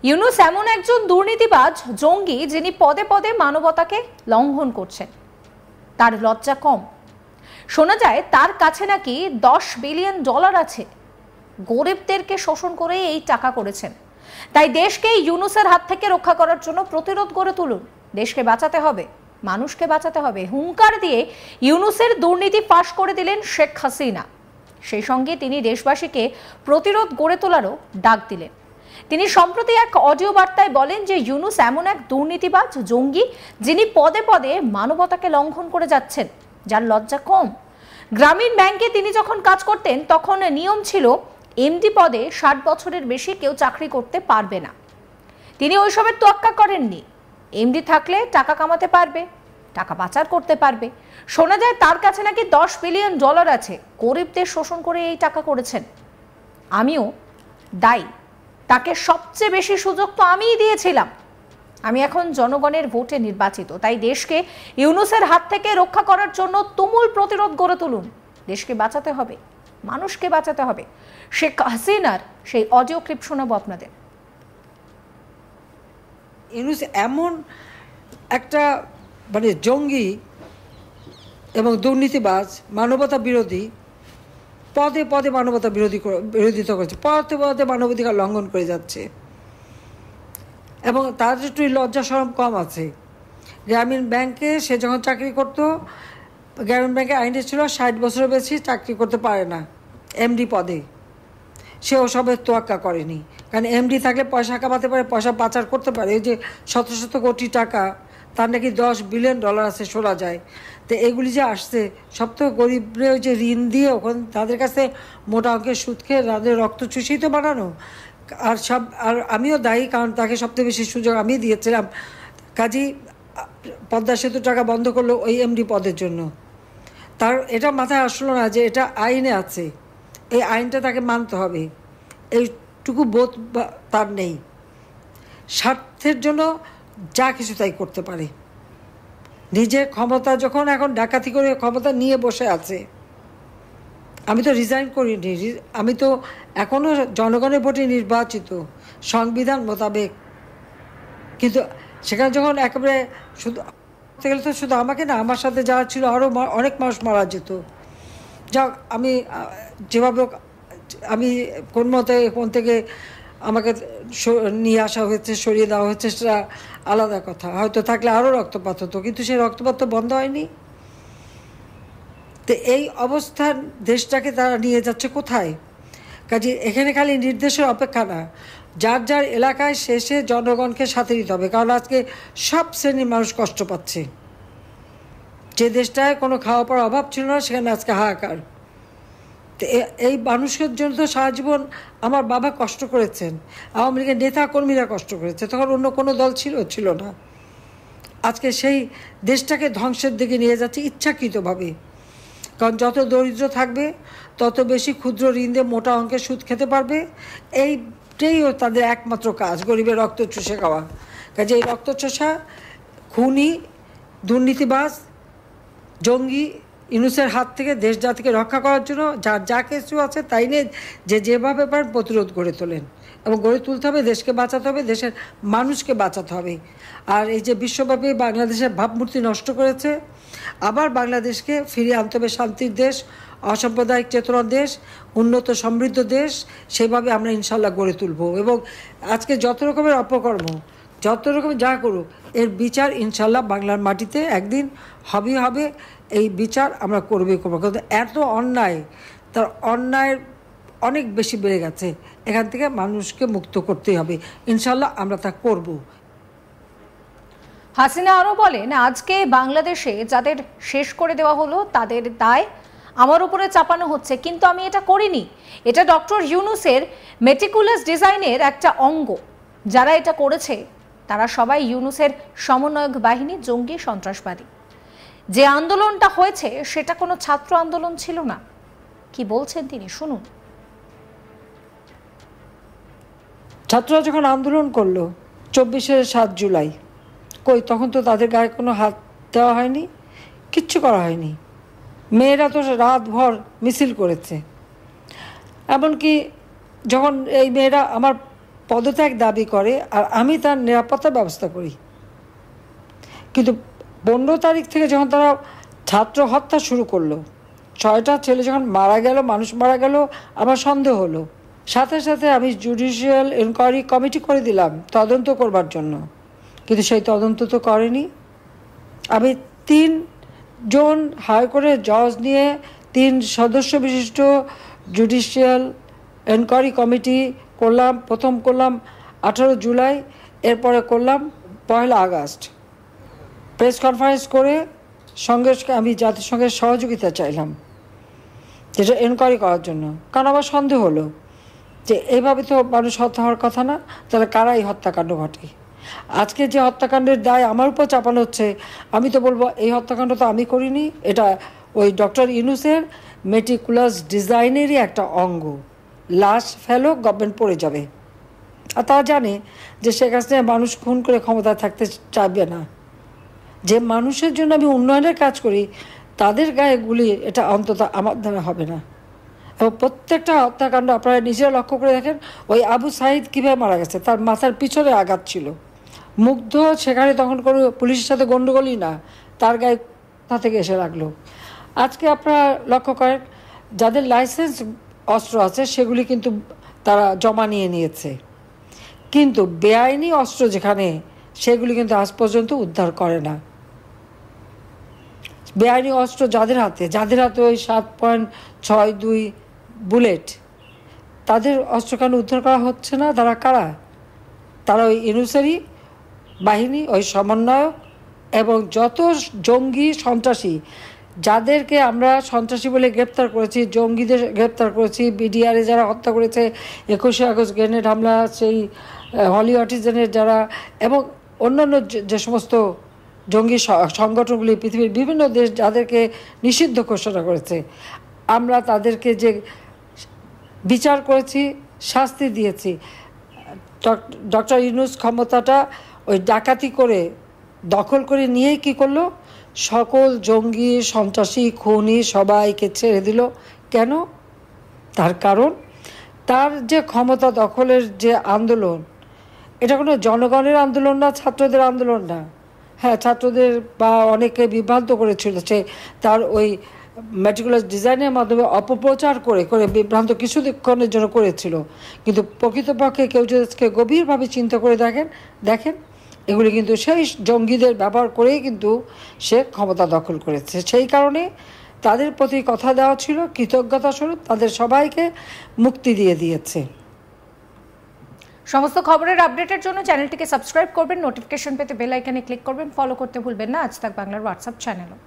ইউনূস এমন একজন দুর্নীতিবাজ জঙ্গি যিনি পদে পদে মানবতাকে লঙ্ঘন করছেন। তার লজ্জা কম? শোনা যায় তার কাছে নাকি $10 বিলিয়ন আছে। গরিবদেরকে শোষণ করে এই টাকা করেছেন। তাই দেশকে ইউনূসের হাত থেকে রক্ষা করার জন্য প্রতিরোধ গড়ে তুলুন। দেশকে বাঁচাতে হবে, মানুষকে বাঁচাতে হবে। হুঙ্কার দিয়ে ইউনূসের দুর্নীতি ফাঁস করে দিলেন শেখ হাসিনা। সেই সঙ্গে তিনি দেশবাসীকে প্রতিরোধ গড়ে তোলারও ডাক দিলেন। তিনি সম্প্রতি এক অডিও বার্তায় বলেন যে ইউনূস এমন এক দুর্নীতিবাজ জঙ্গি যিনি পদে পদে মানবতাকে লঙ্ঘন করে যাচ্ছেন, যার লজ্জা কম। গ্রামীণ ব্যাংকে তিনি যখন কাজ করতেন তখন নিয়ম ছিল এমডি পদে 60 বছরের বেশি কেউ চাকরি করতে পারবে না। তিনি ওইসবের তোয়াক্কা করেননি। এমডি থাকলে টাকা কামাতে পারবে, টাকা পাচার করতে পারবে। শোনা যায় তার কাছে নাকি $10 বিলিয়ন আছে। গরিবদের শোষণ করে এই টাকা করেছেন। আমিও দায়ী, তাকে সবচেয়ে বেশি সুযোগ তো আমিই দিয়েছিলাম। আমি এখন জনগণের ভোটে নির্বাচিত, তাই দেশকে ইউনূসের হাত থেকে রক্ষা করার জন্য তুমুল প্রতিরোধ গড়ে তুলুন। দেশকে বাঁচাতে হবে, মানুষকে বাঁচাতে হবে। শেখ হাসিনার সেই অডিও ক্লিপ শোনাবো আপনাদের। ইউনূস এমন একটা জঙ্গি এবং দুর্নীতিবাজ, মানবতা বিরোধী, পদে পদে মানবতা বিরোধিতা করছে, পদে পদে মানবাধিকার লঙ্ঘন করে যাচ্ছে। এবং তার একটু লজ্জা শরম কম আছে। গ্রামীণ ব্যাংকে সে যখন চাকরি করতো, গ্রামীণ ব্যাংকে আইনে ছিল 60 বছরের বেশি চাকরি করতে পারে না এমডি পদে। সে ওসবের তোয়াক্কা করেনি, কারণ এমডি থাকলে পয়সা কামাতে পারে, পয়সা পাচার করতে পারে। এই যে শত শত কোটি টাকা, তার নাকি $10 বিলিয়ন আছে শোনা যায়। তো এগুলি যে আসছে সব তো গরিবরে ওই যে ঋণ দিয়ে ওখানে তাদের কাছে মোটা অঙ্কের সুদ খেয়ে তাদের রক্ত চুষিয়ে তো বানানো। আর আমিও দায়ী, কারণ তাকে সবচেয়ে বেশি সুযোগ আমি দিয়েছিলাম। কাজেই পদ্মা সেতু টাকা বন্ধ করলো ওই এমডি পদের জন্য। তার এটা মাথায় আসলো না যে এটা আইনে আছে, এই আইনটা তাকে মানতে হবে, এইটুকু বোধ তার নেই। স্বার্থের জন্য যা কিছু তাই করতে পারে। নিজের ক্ষমতা যখন এখন ডাকাতি করে ক্ষমতা নিয়ে বসে আছে। আমি তো রিজাইন করিনি, আমি তো এখনও জনগণের ভোটে নির্বাচিত সংবিধান মোতাবেক। কিন্তু সেখানে যখন একেবারে শুধু গেলে তো শুধু আমাকে না, আমার সাথে যারা ছিল আরও অনেক মানুষ মারা যেত। যাক, আমি যেভাবে আমি কোন মতে কোন থেকে আমাকে নিয়ে আসা হয়েছে, সরিয়ে দেওয়া হয়েছে, সেটা আলাদা কথা। হয়তো থাকলে আরও রক্তপাত হতো, কিন্তু সেই রক্তপাত তো বন্ধ হয়নি। তো এই অবস্থান দেশটাকে তারা নিয়ে যাচ্ছে কোথায়? কাজে এখানে খালি নির্দেশের অপেক্ষা না, যার যার এলাকায় শেষে জনগণকে সাথে নিতে হবে। কারণ আজকে সব শ্রেণীর মানুষ কষ্ট পাচ্ছে। যে দেশটায় কোনো খাওয়া পড়ার অভাব ছিল না, সেখানে আজকে হাহাকার। তো এই মানুষের জন্য তো সারা জীবন আমার বাবা কষ্ট করেছেন, আওয়ামী লীগের নেতা কর্মীরা কষ্ট করেছে, তখন অন্য কোনো দল ছিল না। আজকে সেই দেশটাকে ধ্বংসের দিকে নিয়ে যাচ্ছে ইচ্ছাকৃতভাবে। কারণ যত দরিদ্র থাকবে তত বেশি ক্ষুদ্র ঋণ দিয়ে মোটা অঙ্কের সুদ খেতে পারবে। এইটাই তাদের একমাত্র কাজ, গরিবের রক্ত চুষে খাওয়া। কাজে এই রক্ত চোষা খুনি দুর্নীতিবাজ জঙ্গি ইউনূসের হাত থেকে দেশ জাতিকে রক্ষা করার জন্য যার যা কিছু আছে তাই নিয়ে যেভাবে পারেন প্রতিরোধ গড়ে তোলেন। এবং গড়ে তুলতে হবে, দেশকে বাঁচাতে হবে, দেশের মানুষকে বাঁচাতে হবে। আর এই যে বিশ্বব্যাপী বাংলাদেশের ভাবমূর্তি নষ্ট করেছে, আবার বাংলাদেশকে ফিরিয়ে আনতে হবে শান্তির দেশ, অসাম্প্রদায়িক চেতনার দেশ, উন্নত সমৃদ্ধ দেশ। সেভাবে আমরা ইনশাল্লাহ গড়ে তুলব। এবং আজকে যত রকমের অপকর্ম, যত রকম যা করুক, এর বিচার ইনশাল্লাহ বাংলার মাটিতে একদিন হবে। এই বিচার আমরা করবো। কিন্তু এত অন্যায়, তার অন্যায়ের অনেক বেশি বেড়ে গেছে। এখান থেকে মানুষকে মুক্ত করতেই হবে। ইনশাল্লাহ আমরা তা করব। হাসিনা আরও বলেন, আজকে বাংলাদেশে যাদের শেষ করে দেওয়া হলো তাদের দায় আমার উপরে চাপানো হচ্ছে, কিন্তু আমি এটা করিনি। এটা ডক্টর ইউনূসের মেটিকুলাস ডিজাইনের একটা অঙ্গ। যারা এটা করেছে তারা সবাই ইউনূসের সমন্বয়ক বাহিনী, জঙ্গি, সন্ত্রাসবাদী। যে আন্দোলনটা হয়েছে সেটা কোনো ছাত্র আন্দোলন ছিল না। কি বলছেন তিনি, শুনুন। ছাত্ররা যখন আন্দোলন করলো 24 7 জুলাই, তখন তো তাদের গায়ে কোনো হাত দেওয়া হয়নি, কিচ্ছু করা হয়নি। মেয়েরা তো রাতভর মিছিল করেছে। এমনকি যখন এই মেয়েরা আমার পদত্যাগ দাবি করে আর আমি তার নিরাপত্তার ব্যবস্থা করি। কিন্তু 15 তারিখ থেকে যখন তারা ছাত্র হত্যা শুরু করলো, 6টা ছেলে যখন মারা গেল, মানুষ মারা গেল, আমার সন্দেহ হলো। সাথে সাথে আমি জুডিশিয়াল ইনকোয়ারি কমিটি করে দিলাম তদন্ত করবার জন্য, কিন্তু সেই তদন্ত তো করেনি। আমি 3 জন হায়ার করে জজ নিয়ে 3 সদস্য বিশিষ্ট জুডিশিয়াল এনকোয়ারি কমিটি করলাম। প্রথম করলাম 18 জুলাই, এরপরে করলাম 1 আগস্ট। প্রেস কনফারেন্স করে সঙ্গে আমি জাতিসংঘের সহযোগিতা চাইলাম যেটা এনকোয়ারি করার জন্য, কারণ আমার সন্দেহ হলো যে এইভাবে তো মানুষ হত্যা হওয়ার কথা না, তাহলে কারা এই হত্যাকাণ্ড ঘটে। আজকে যে হত্যাকাণ্ডের দায় আমার উপর চাপানো হচ্ছে, আমি তো বলবো এই হত্যাকাণ্ড তো আমি করিনি, এটা ওই ডক্টর ইউনূসের মেটিকুলাস ডিজাইনেরই একটা অঙ্গ। লাশ ফেলো, গভর্নমেন্ট পড়ে যাবে। আর তারা জানে যে শেখ হাসিনা মানুষ খুন করে ক্ষমতায় থাকতে চাইবে না। যে মানুষের জন্য আমি উন্নয়নের কাজ করি তাদের গায়ে গুলি, এটা অন্তত আমার দ্বারা হবে না। এবং প্রত্যেকটা হত্যাকাণ্ড আপনারা নিজেরা লক্ষ্য করে দেখেন, ওই আবু সাইদ কীভাবে মারা গেছে, তার মাথার পিছনে আঘাত ছিল। মুগ্ধ সেখানে তখন কোনো পুলিশের সাথে গণ্ডগোলই না, তার গায়ে কোথা থেকে এসে লাগলো। আজকে আপনারা লক্ষ্য করেন যাদের লাইসেন্স অস্ত্র আছে সেগুলি কিন্তু তারা জমা নিয়েছে, কিন্তু বেআইনি অস্ত্র যেখানে সেগুলি কিন্তু আজ পর্যন্ত উদ্ধার করে না। বেআইনি অস্ত্র যাদের হাতে ওই 7.62 বুলেট, তাদের অস্ত্র কেন উদ্ধার করা হচ্ছে না? তারা কারা? তারা ওই ইউনূসেরই বাহিনী, ওই সমন্বয়ক এবং যত জঙ্গি সন্ত্রাসী, যাদেরকে আমরা সন্ত্রাসী বলে গ্রেপ্তার করেছি, জঙ্গিদের গ্রেপ্তার করেছি, বিডিআরে যারা হত্যা করেছে, 21শে আগস্ট গ্রেনেড হামলা, সেই হলি অটিজেনের যারা, এবং অন্যান্য যে সমস্ত জঙ্গি সংগঠনগুলি পৃথিবীর বিভিন্ন দেশ যাদেরকে নিষিদ্ধ ঘোষণা করেছে, আমরা তাদেরকে যে বিচার করেছি, শাস্তি দিয়েছি। ডক্টর ইউনূস ক্ষমতাটা ওই ডাকাতি করে দখল করে নিয়েই কী করলো, সকল জঙ্গি সন্ত্রাসী খুনি সবাইকে ছেড়ে দিল। কেন? তার কারণ তার যে ক্ষমতা দখলের যে আন্দোলন, এটা কোনো জনগণের আন্দোলন না, ছাত্রদের আন্দোলন না। হ্যাঁ, ছাত্রদের বা অনেকে বিভ্রান্ত করেছিল, সে তার ওই মেটিকুলাস ডিজাইনের মাধ্যমে অপপ্রচার করে করে বিভ্রান্ত কিছুক্ষণের জন্য করেছিল, কিন্তু প্রকৃতপক্ষে কেউ যদি গভীরভাবে চিন্তা করে দেখেন এগুলি কিন্তু সেই জঙ্গিদের ব্যবহার করেই কিন্তু সে ক্ষমতা দখল করেছে। সেই কারণে তাদের প্রতি কথা দেওয়া ছিল, কৃতজ্ঞতা স্বরূপ তাদের সবাইকে মুক্তি দিয়ে দিয়েছে। সমস্ত খবরের আপডেটের জন্য চ্যানেলটিকে সাবস্ক্রাইব করবেন, নোটিফিকেশন পেতে বেল আইকনে ক্লিক করবেন, ফলো করতে ভুলবেন না আজ তাক বাংলার হোয়াটসঅ্যাপ চ্যানেলও।